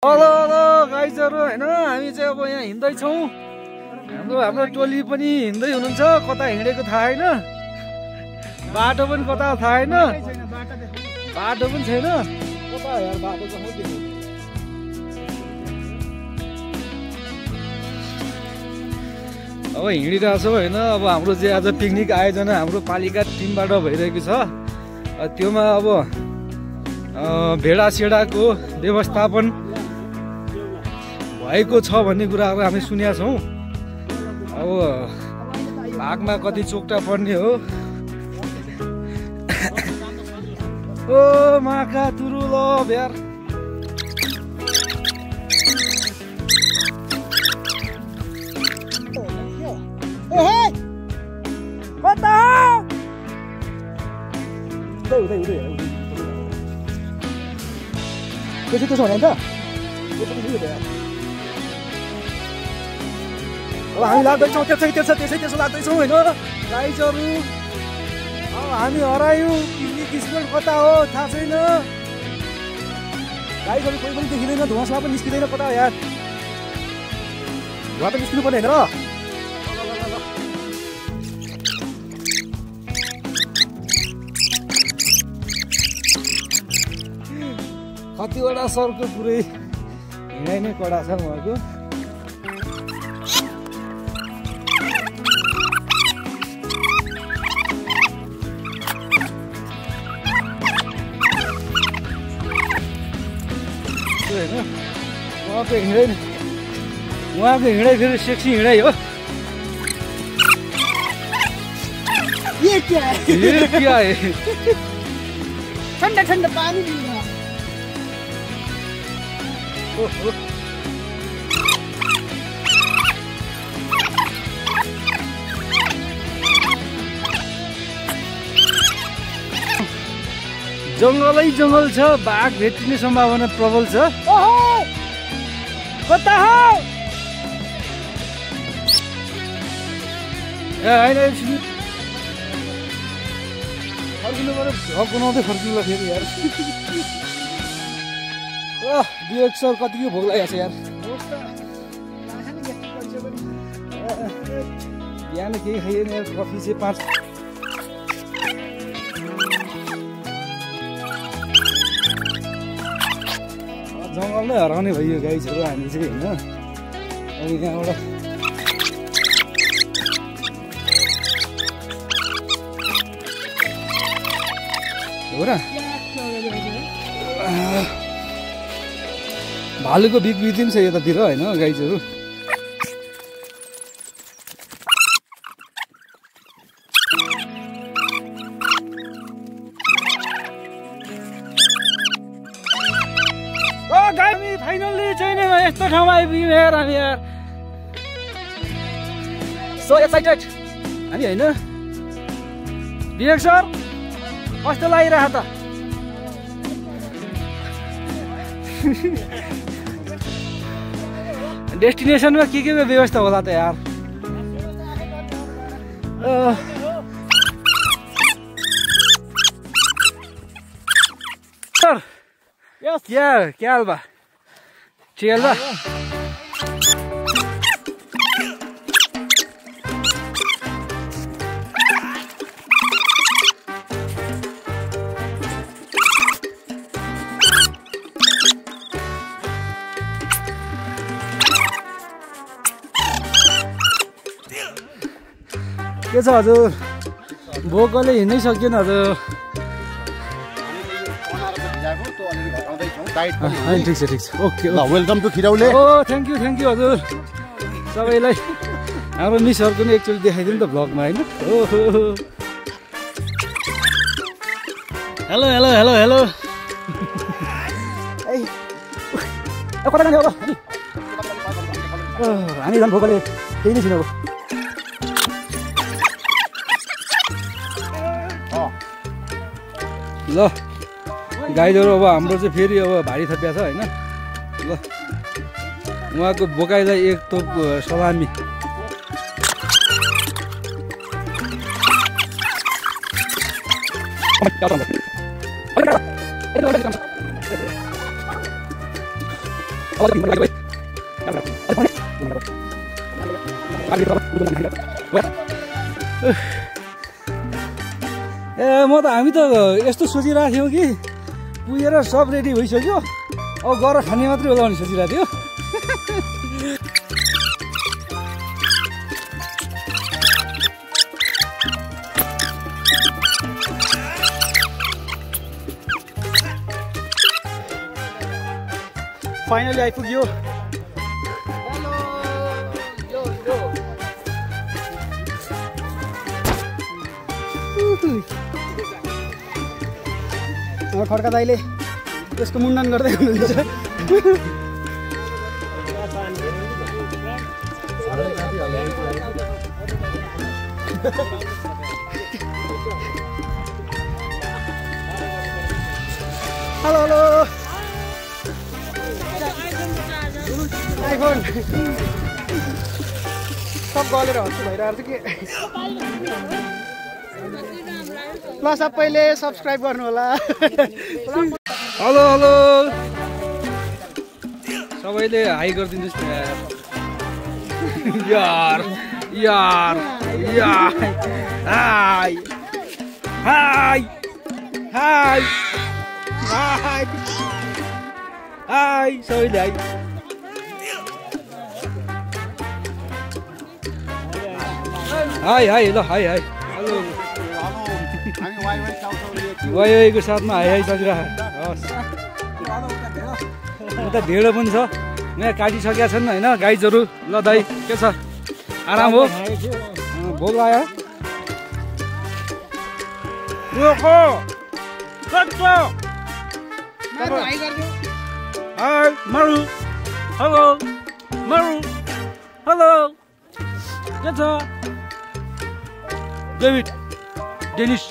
Hello hello गाइजहरु हैन हामी चाहिँ अब यहाँ हिँड्दैछौँ हाम्रो टोली पनि हिँड्दै हुनुहुन्छ कता हिँडेको थाहा छैन बाटो पनि कता थाहा छैन बाटो पनि छैन कता यार बाटो चाहिँ अब हिँडिरहेछौँ हैन अब हाम्रो चाहिँ आज पिकनिक आयोजना हाम्रो पालिका टिमबाट भइरहेको छ त्योमा अब भेडासेडाको व्यवस्थापन भएको छ भन्ने कुराहरू हामी सुनेका छौँ अब भागमा कति चोक्टा पर्ने हो ओ माका तुरुलो यार कता त्यसो भने त अब हामी लाग्दैछौँ त्यसो लाग्दैछौँ होइन गाइजहरू अब हामी हरायौँ पिकनिक स्पोट कता हो थाहा छैन गाइजहरू कोही पनि देखिँदैन धुवासमा पनि निस्किँदैन कता हो यार धुवा त निस्किनु पर्ने होइन र कतिवटा सरको पुरै हिँडाइ नै कडा छ उहाँको होइन उहाँको हिँडाइ फेरि सेक्सी हिँडाइ हो ये क्या है ठंडा ठंडा पानी मिल रहा जङ्गलै जङ्गल छ बाघ भेटिने सम्भावना प्रबल छ कता हो ए होइन फर्किनु पर्यो झक बनाउँदै फर्किनु फेरि यार विवेक सर कतिको भोक लागेको छ यार बिहान केही खाइएन यार कफी चाहिँ 5 जङ्गल नै हराउने भयो गाइजहरू हामी चाहिँ होइन अनि त्यहाँबाट हो र भालुको बिग बिदिन छ यतातिर होइन गाइजहरू हामी फाइनल्ली चाहिँ यस्तो ठाउँमा आइपुग्यौँ यार हामी यार सो एक्साइटेड हामी होइन विवेक सर कस्तो लागिरहेको त डेस्टिनेसनमा के को व्यवस्था होला त यार सर क्या हाल बा ठीक हाल बा के छ हजुर भोकले हिँड्नै सकिएन हजुर ठिक छ ओके वेलकम टु खिरौले ओ थ्याङ्क यू हजुर सबैलाई हाम्रो मिसहरूको नि एकचोटि देखाइदिउँ नि त भ्लगमा होइन हेलो कता जाने अब हामी झन् भोकले केही नै छैन अब ल गाइजहरू अब हाम्रो चाहिँ फेरि अब भारी थप्या छ होइन ल उहाँको बोकाइलाई एक तोप सलामी म त हामी त यस्तो सोचिरहेको थियौँ कि पुगेर सब रेडी भइसक्यो अब गएर खाने मात्रै होला भने सोचिरहेको थियो फाइनली आइपुग्यो खड्का दाइले त्यसको मुण्डन गर्दै हुनुहुन्छ हेलो हेलो आइफोन सब गलेर हस्छु भइरहेको छ कि ल सबैले सब्सक्राइब गर्नु होला हेलो हेलो सबैले हाई गरिदिनुहोस् न यार यार यार high high high high high सबैले हाई हाई हाई ल हाई हाई हेलो वाइवाईको साथमा हाई हाई चलिरहेको हस् उता ढेँडो पनि छ यहाँ काटिसकेका छन् होइन गाइजहरू ल दाइ के छ आराम हो भोक लाग्यो मरु हेलो मरु हेलो के छ डेभिड डेनिस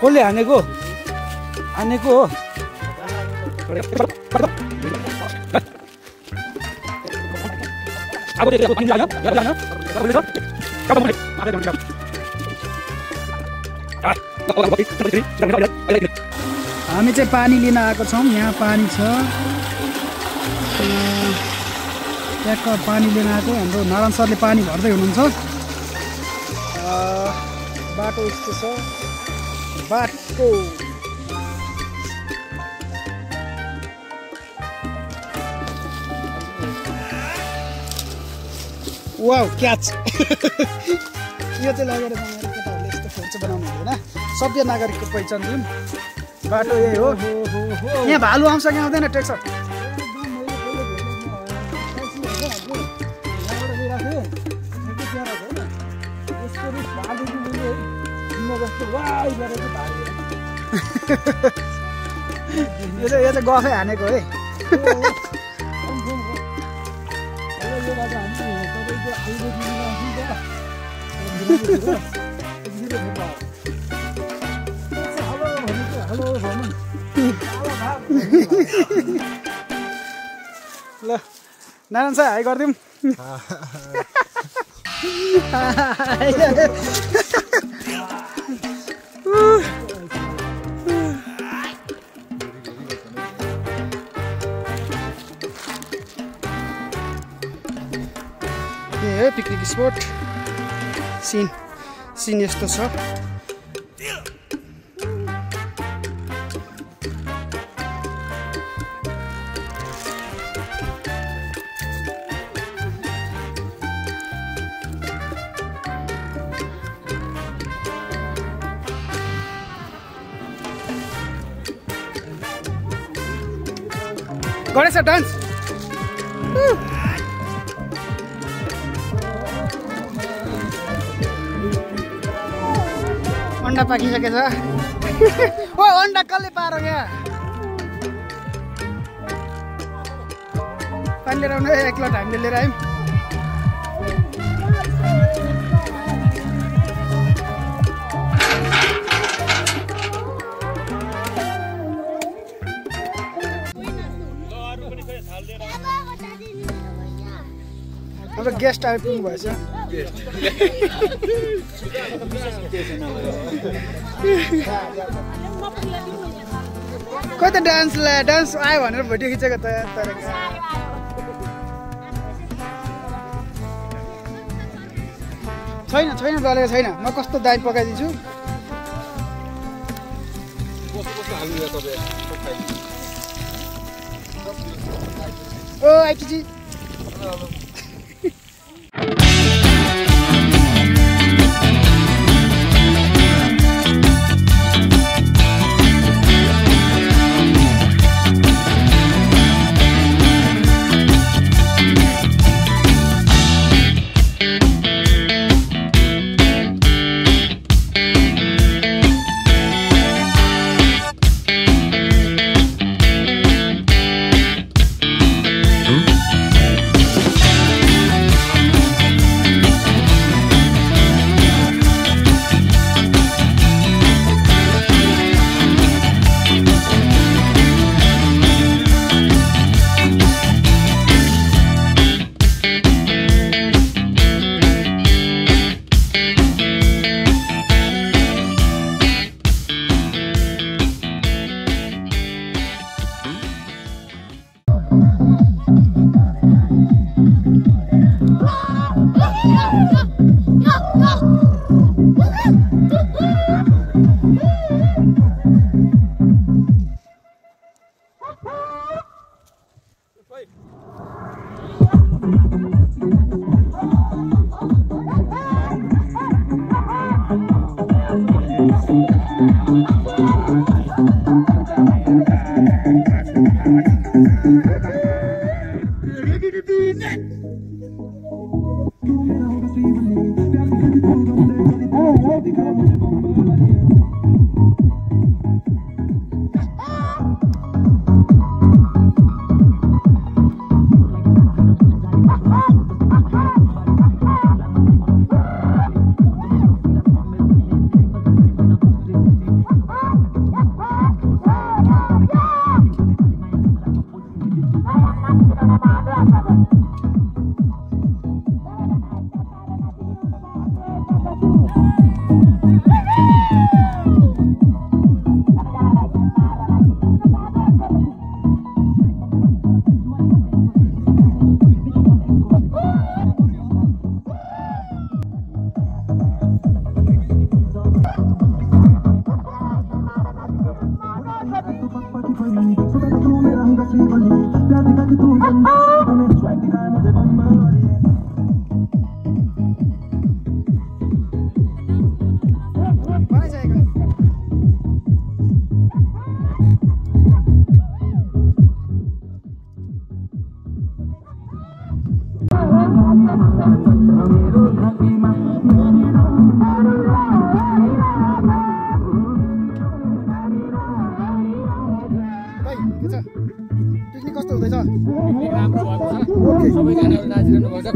कसले हानेको हानेको हो हामी चाहिँ पानी लिन आएको छौँ यहाँ पानी छ ट्याक्क पानी लिन आएको हाम्रो नारायण सरले पानी भर्दै हुनुहुन्छ बाटो यस्तो छ बाटो वाउ क्याच यो चाहिँ लगेर बनाएर केटाहरूले यस्तो फोन चाहिँ बनाउनु हुँदैन सभ्य नागरिकको पहिचान दिउँ बाटो यही हो यहाँ भालु आउँछ कि आउँदैन ट्रेक्टर यो चाहिँ गफै हानेको है ल नारायण सर हाई गरिदिउँ है पिकनिक स्पट सिन यस्तो छ गणेश डान्स अंडा पाकिसकेछ ओ अंडा कसले पारो क्या पानी लिएर आउनु एक लट हामीले लिएर आयौँ अब गेस्ट आइपुग्नु भएछ खोइ त डान्स आयो भनेर भिडियो खिचेको त तर छैन डलेको छैन म कस्तो दाइल पकाइदिन्छु ओ आइटिजी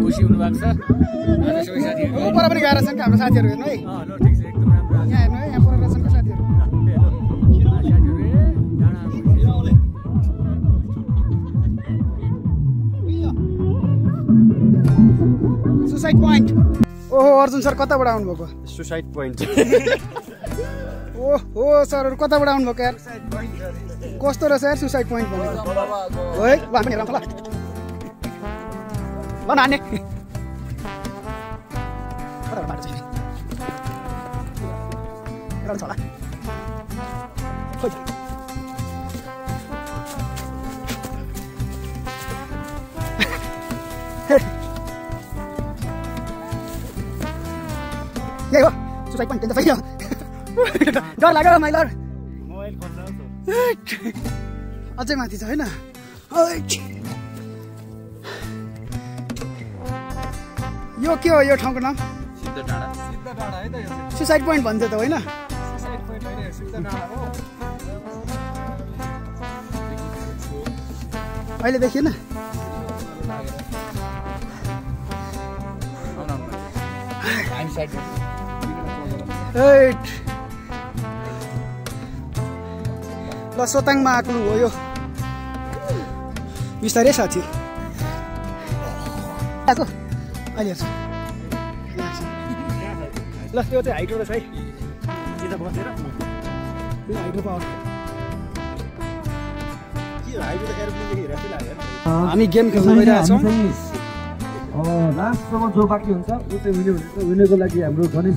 खुसी हुनु भएको छ आज सबै साथीहरु पर पनि गाह्रो छन् हाम्रो साथीहरु हेर्नु है ल ठिक छ एकदम राम्रो यहाँ हेर्नु है यहाँ पर रहेछन् को साथीहरु सुसाइड पोइन्ट ओहो अर्जुन सर कताबाट आउनु भएको सुसाइड पोइन्ट ओहो सरहरु कताबाट आउनु भएको यार कस्तो रहेछ यार सुसाइड पोइन्ट भनेको ओइ ल हामी हेरौँ ल ल नानी कता बाटो छ हेरौँ होला खोइ यही हो सुसाइड पोइन्ट त छैन डर लाग्यो माइलर मोबाइल खोल्नु अझै माथि छ हैन यो के हो यो ठाउँको नाम सिद्ध डाँडा है त यो सुसाइड पोइन्ट भन्छ त होइन सुसाइड पोइन्ट हैन सिद्ध डाँडा हो अहिले देखिएन हामी साइड ल सोताङमा आएको हो यो बिस्तारै साथी आएको अहिले हेर्छु ल त्यो चाहिँ हाइड्रो रहेछ है यता बसेर हाइड्रो पावर हामी गेम खेल्न गइरहेछौँ। लास्टसम्म जो बाँकी हुन्छ ऊ चाहिँ विनर हुन्छ। विनरको लागि हाम्रो गणेश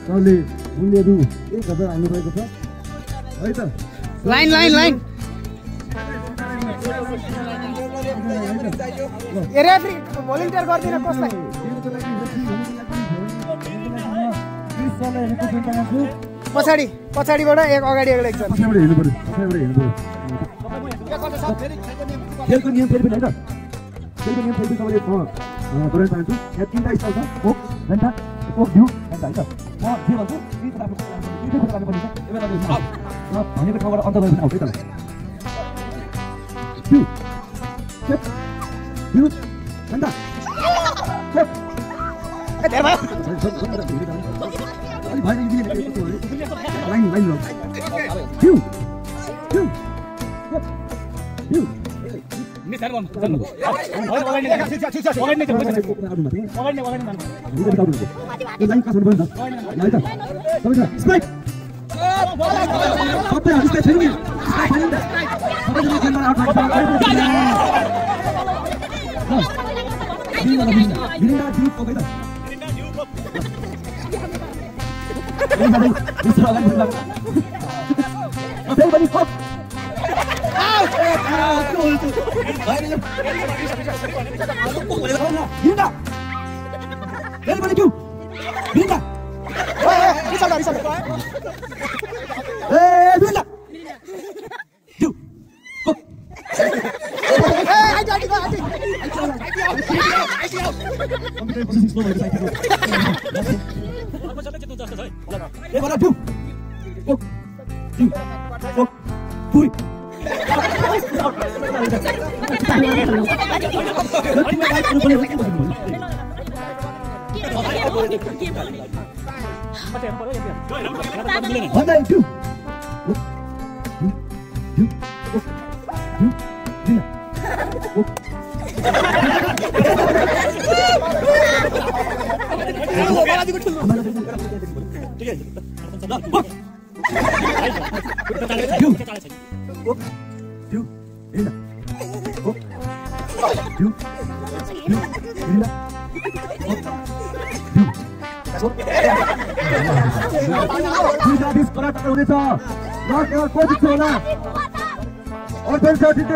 सरले मूल्यहरू 1000 हाल्नुभएको छ है त। लाइन लाइन लाइन ए रेफ्री भोलिन्टियर गर्दिन कसलाई पछाडि पछाडिबाट एक अगाडि एक जना खेलको नियम फेरि पनि हैन खेलको नियम फेरि तपाईले गर्न चाहन्छु। यहाँ तीनटा स्टल छ कोक घण्टा कोक भ्यू घण्टा हैन। म के भन्छु यी कुरा लाग्नु पर्छ एबे लाग्नु छ र भनेको ठाउँबाट अन्त गरेर आउँछ है त। भ्यू भ्यू घण्टा ए धेरै भयो अलि भाइ लाइन लाइन लो भ्यू भ्यू भ्यू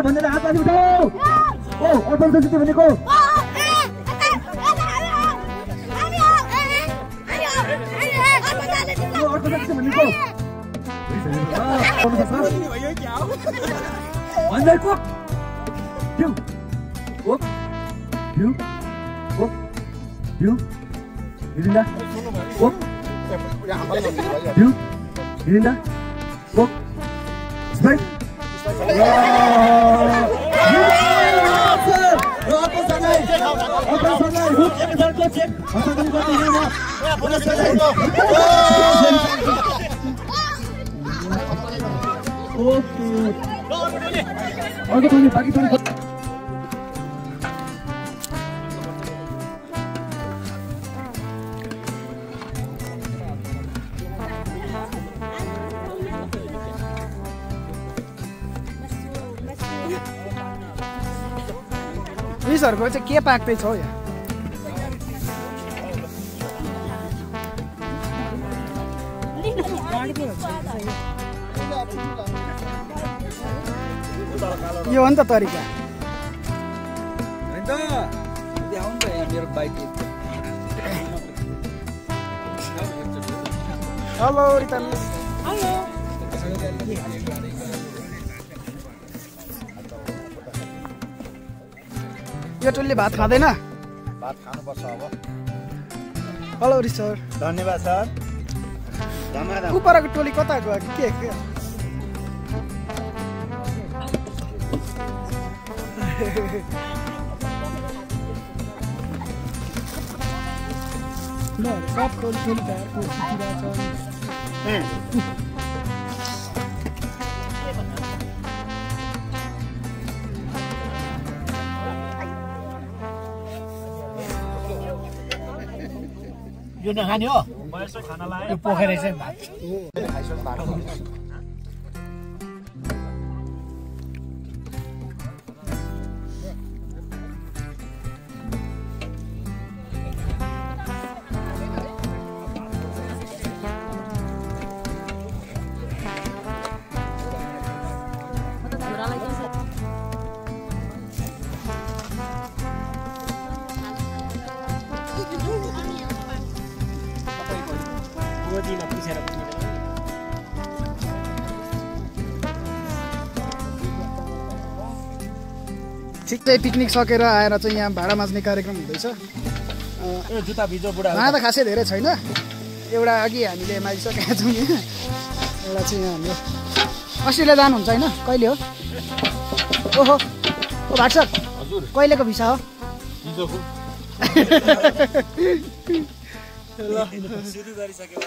भनेर हात माथि उठाऊ। ओ अर्पण सचिव भनेको पुलिसहरुको चाहिँ के पाक्दै छ हो यहाँ यो हो नि त तरिका हैन त देखाउँ त यहाँ मेरो बाइक हेलो रितन हेलो यो टोलले भात खाँदैन भात खानुपर्छ अब हेलो रि सर धन्यवाद सर धन्यवाद उपरको टोली कता गयो के ल सब टोली भएको यो नखाने हो म यसो खाना लाए यो पोखरै चाहिँ भात खाइसक्नु भएको ठिक चाहिँ पिकनिक सकेर आएर चाहिँ यहाँ भाडा माझ्ने कार्यक्रम हुँदैछ। जुत्ता भिजो बुढा भाडा त खासै धेरै छैन, एउटा अघि हामीले मागिसकेका छौँ यहाँ, एउटा चाहिँ यहाँ हामीले अस्ट्रेलिया जानुहुन्छ होइन, कहिले हो? ओहो ओ भाट सर कहिलेको भिसा हो? सुरु गरिसक्यो।